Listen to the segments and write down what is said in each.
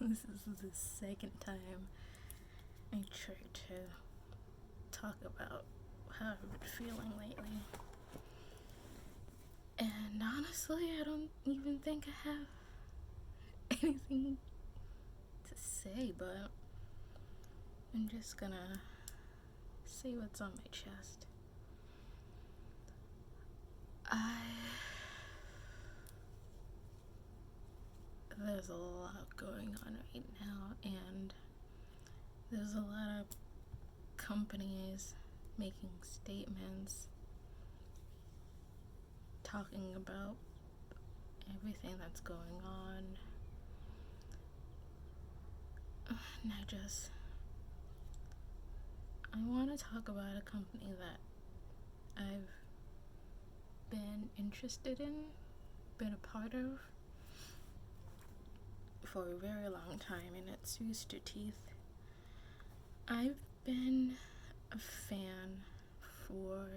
This is the second time I tried to talk about how I've been feeling lately. And honestly, I don't even think I have anything to say, but I'm just gonna say what's on my chest. There's a lot going on right now, and there's a lot of companies making statements talking about everything that's going on. And I want to talk about a company that I've been interested in, been a part of for a very long time, and it's Rooster Teeth. I've been a fan for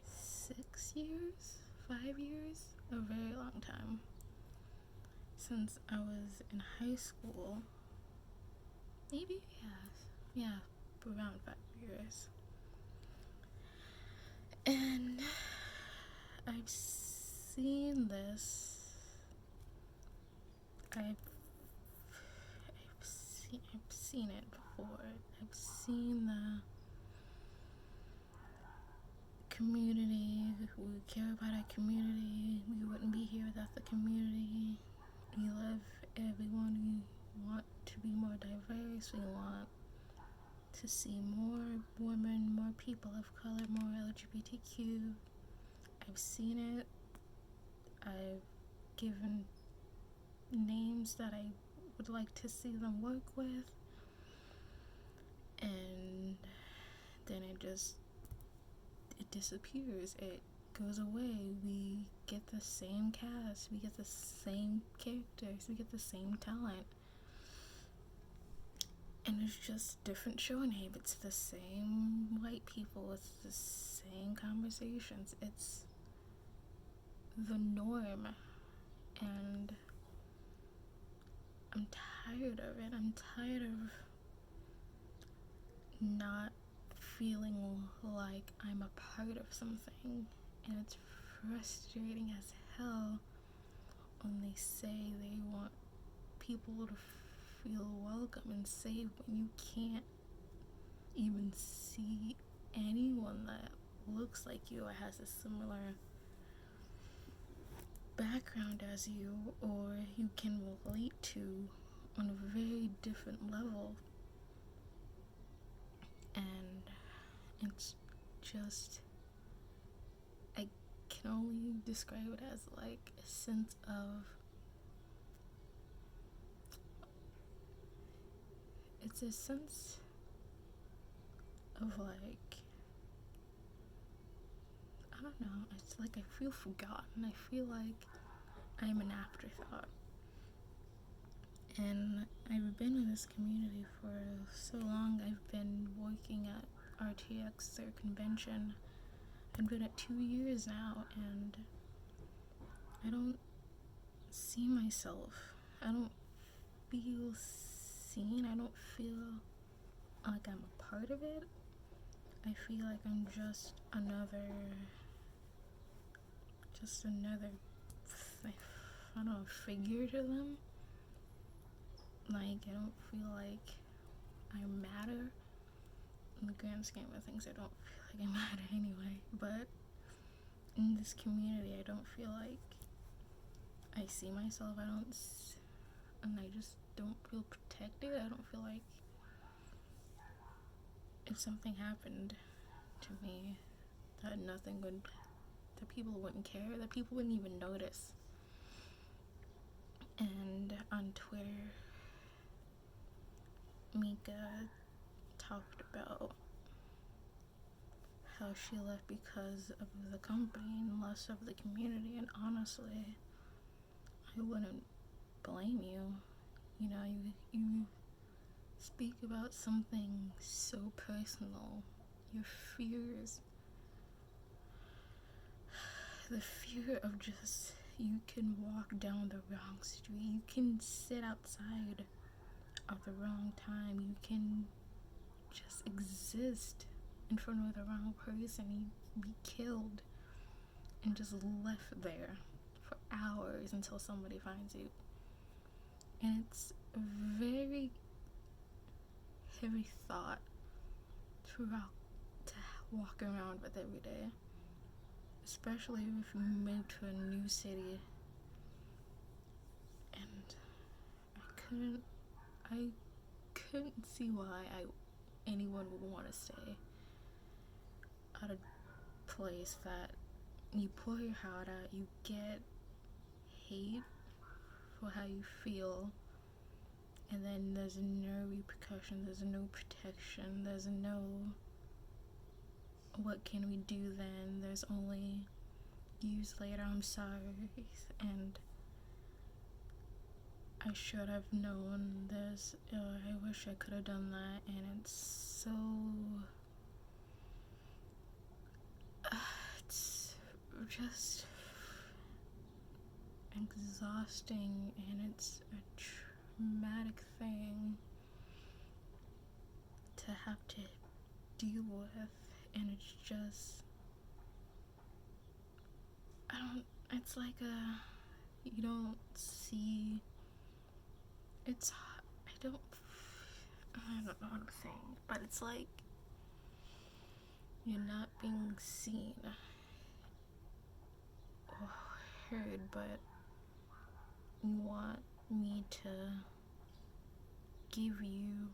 6 years, 5 years, a very long time. Since I was in high school, maybe, yeah, around 5 years. And I've seen this. I've seen it before. I've seen the community. We care about our community. We wouldn't be here without the community. We love everyone. We want to be more diverse. We want to see more women, more people of color, more LGBTQ. I've seen it. I've given names that I would like to see them work with, and then it disappears. It goes away. We get the same cast, we get the same characters, we get the same talent, and it's just different show name. It's the same white people, it's the same conversations, it's the norm, and I'm tired of it. I'm tired of not feeling like I'm a part of something, and it's frustrating as hell when they say they want people to feel welcome and safe when you can't even see anyone that looks like you or has a similar background as you, or you can relate to on a very different level. And it's just, I can only describe it as like a sense of, it's a sense of like, I don't know, it's like I feel forgotten. I feel like I'm an afterthought. And I've been in this community for so long. I've been working at RTX, their convention. I've been at 2 years now, and I don't see myself. I don't feel seen. I don't feel like I'm a part of it. I feel like I'm just another, I don't know, figure to them. Like, I don't feel like I matter. In the grand scheme of things, I don't feel like I matter anyway. But in this community, I don't feel like I see myself. And I just don't feel protected. I don't feel like if something happened to me, that people wouldn't care, that people wouldn't even notice. And on Twitter, Mika talked about how she left because of the company and less of the community, and honestly, I wouldn't blame you. You know, you speak about something so personal, your fears, the fear of just You can walk down the wrong street. You can sit outside at the wrong time. You can just exist in front of the wrong person. You be killed and just left there for hours until somebody finds you. And it's a very heavy thought throughout to walk around with every day, especially if you move to a new city. And I couldn't see why anyone would want to stay at a place that you pour your heart out, you get hate for how you feel, and then there's no repercussion, there's no protection, there's no what can we do then, there's only years later, I'm sorry, and I should have known this, I wish I could have done that, and it's so, it's just exhausting, and it's a traumatic thing to have to deal with, and it's just, it's like you don't see, I don't know what I'm saying, but it's like you're not being seen or heard, but you want me to give you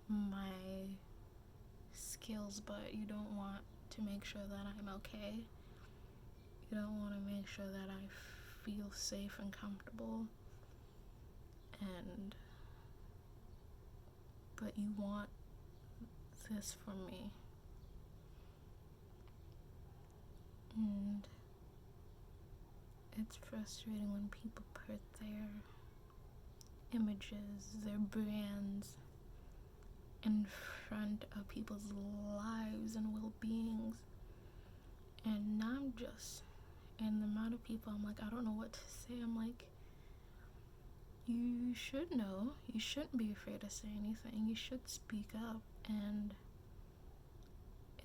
my skills, but you don't want to make sure that I'm okay. You don't want to make sure that I feel safe and comfortable, but you want this from me. And it's frustrating when people put their images, their brands in front of people's lives and well-beings. And and the amount of people, I'm like, I don't know what to say. I'm like, you should know. You shouldn't be afraid to say anything. You should speak up. And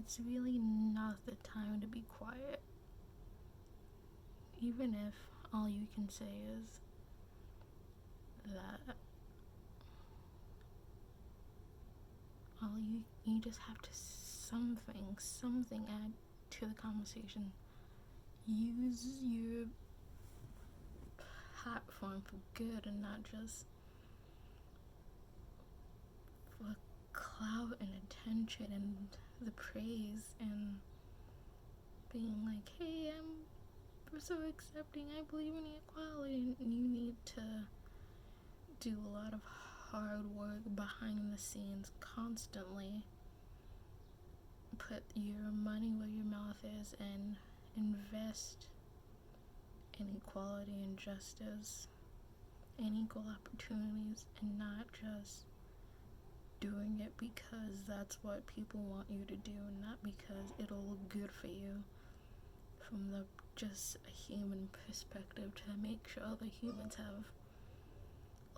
it's really not the time to be quiet. Even if all you can say is that you just have to something add to the conversation. Use your platform for good and not just for clout and attention and the praise and being like, hey, I'm so accepting, I believe in equality, and you need to do a lot of hard work behind the scenes constantly. Put your money where your mouth is and invest in equality and justice and equal opportunities, and not just doing it because that's what people want you to do, and not because it'll look good for you from just a human perspective, to make sure the humans have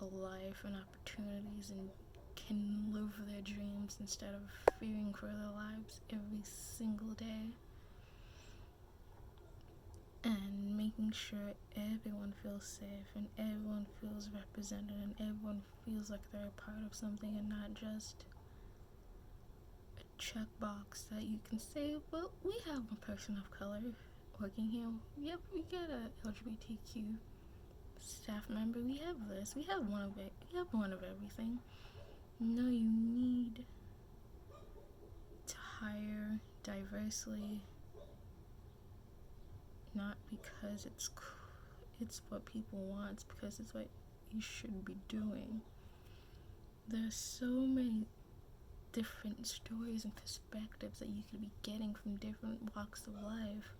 a life and opportunities and can live their dreams instead of fearing for their lives every single day. And making sure everyone feels safe and everyone feels represented and everyone feels like they're a part of something, and not just a checkbox that you can say, well, we have a person of color working here. Yep, we got a LGBTQ staff member. We have this. We have one of it. We have one of everything. No, you need to hire diversely, not because it's what people want, it's because it's what you should be doing. There's so many different stories and perspectives that you could be getting from different walks of life,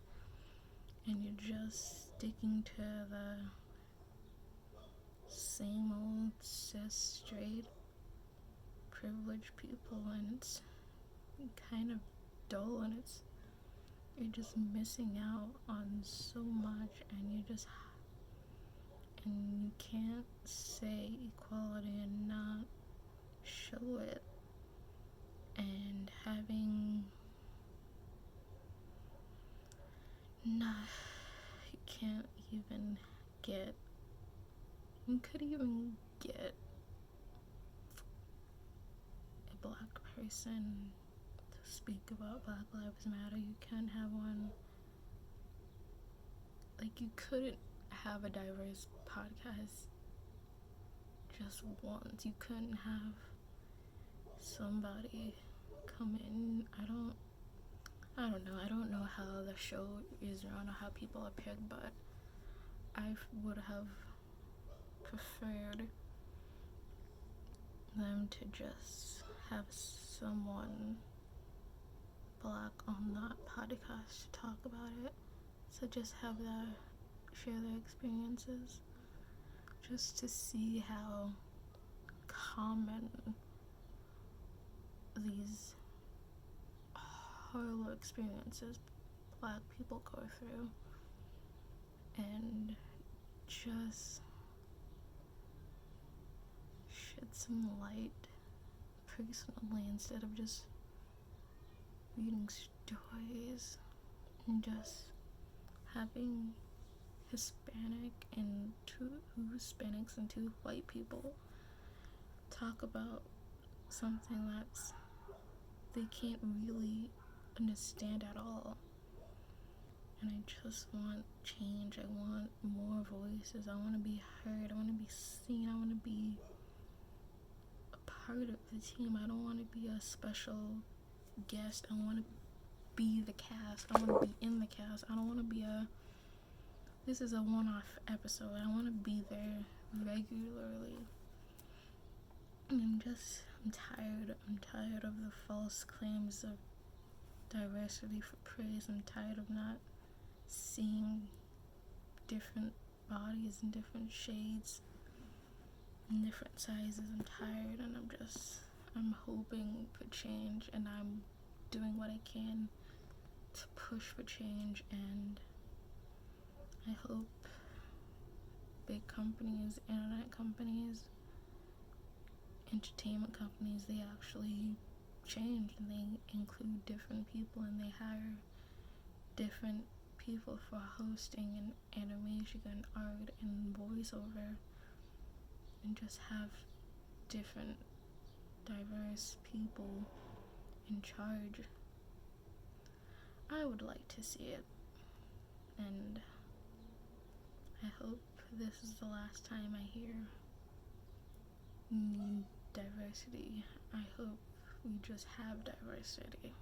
and you're just sticking to the same old cis straight privileged people, and it's kind of dull, and you're just missing out on so much much, and you can't say equality and not show it. And having not, you can't even get, you could even get a black person to speak about Black Lives Matter. You can't have one, like, you couldn't have a diverse podcast just once. You couldn't have somebody come in. I don't know how the show is run or how people are picked, but I would have preferred them to just have someone black on that podcast to talk about it. So just have them share their experiences, just to see how common these horrible experiences black people go through, and just shed some light personally instead of just reading stories, and just having Hispanic and two Hispanics and two white people talk about something that's they can't really understand at all. And I just want change. I want more voices. I want to be heard. I want to be seen. I want to be a part of the team. I don't want to be a special guest. I want to be the cast. I want to be in the cast. I don't want to be this is a one-off episode. I want to be there regularly. And I'm tired. I'm tired of the false claims of diversity for praise. I'm tired of not seeing different bodies and different shades and different sizes. I'm tired, and I'm hoping for change, and I'm doing what I can to push for change. And I hope big companies, internet companies, entertainment companies, they actually change, and they include different people, and they hire different people for hosting and animation and art and voiceover, and just have different diverse people in charge. I would like to see it, and I hope this is the last time I hear need diversity. I hope we just have diversity.